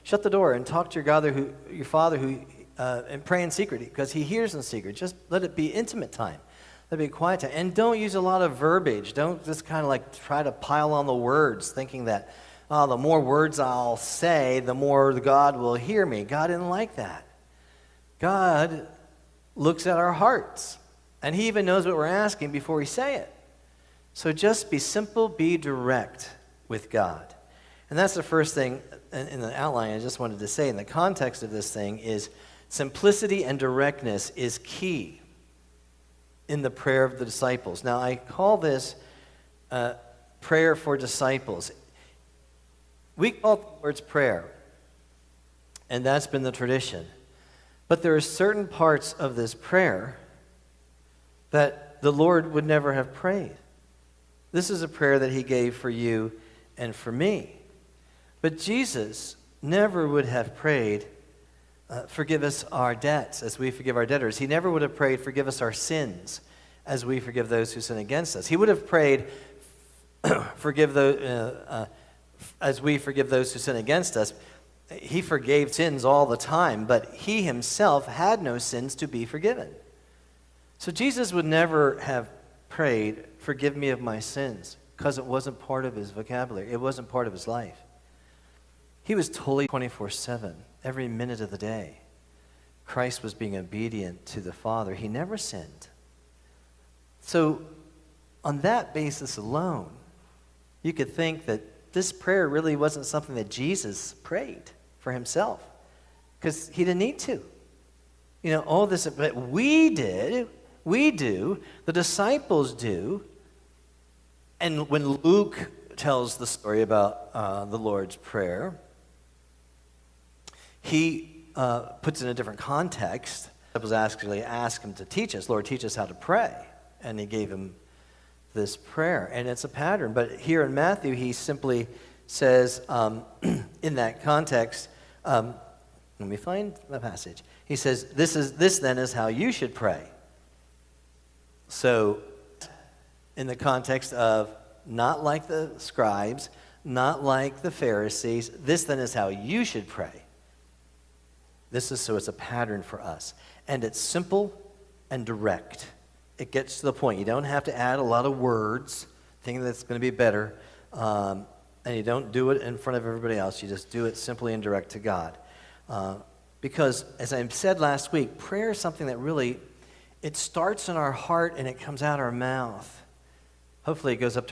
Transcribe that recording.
shut the door and talk to your Father and pray in secret, because He hears in secret. Just let it be intimate time. Let it be quiet time. And don't use a lot of verbiage. Don't just kind of like try to pile on the words, thinking that, the more words I'll say, the more God will hear me. God didn't like that. God looks at our hearts, and He even knows what we're asking before we say it. So just be simple, be direct with God. And that's the first thing in the outline I just wanted to say. In the context of this thing is simplicity and directness is key in the prayer of the disciples. Now, I call this prayer for disciples. We call it the Lord's Prayer, and that's been the tradition. But there are certain parts of this prayer that the Lord would never have prayed. This is a prayer that He gave for you and for me. But Jesus never would have prayed, forgive us our debts as we forgive our debtors. He never would have prayed, forgive us our sins as we forgive those who sin against us. He would have prayed, forgive those, as we forgive those who sin against us. He forgave sins all the time, but He Himself had no sins to be forgiven. So Jesus would never have prayed, forgive me of my sins, because it wasn't part of His vocabulary. It wasn't part of His life. He was totally 24/7, every minute of the day. Christ was being obedient to the Father. He never sinned. So on that basis alone, you could think that this prayer really wasn't something that Jesus prayed for Himself, because He didn't need to. All this, but we do, the disciples do. And when Luke tells the story about the Lord's Prayer, he puts it in a different context. The disciples actually asked Him to teach us, Lord, teach us how to pray. And He gave him this prayer, and it's a pattern. But here in Matthew, He simply says, in that context, let me find the passage. He says, this then is how you should pray. So, in the context of not like the scribes, not like the Pharisees, this then is how you should pray. So it's a pattern for us. And it's simple and direct. It gets to the point. You don't have to add a lot of words, thinking that's going to be better. And you don't do it in front of everybody else. You just do it simply and direct to God. Because, as I said last week, prayer is something that really, it starts in our heart and it comes out our mouth. Hopefully it goes up to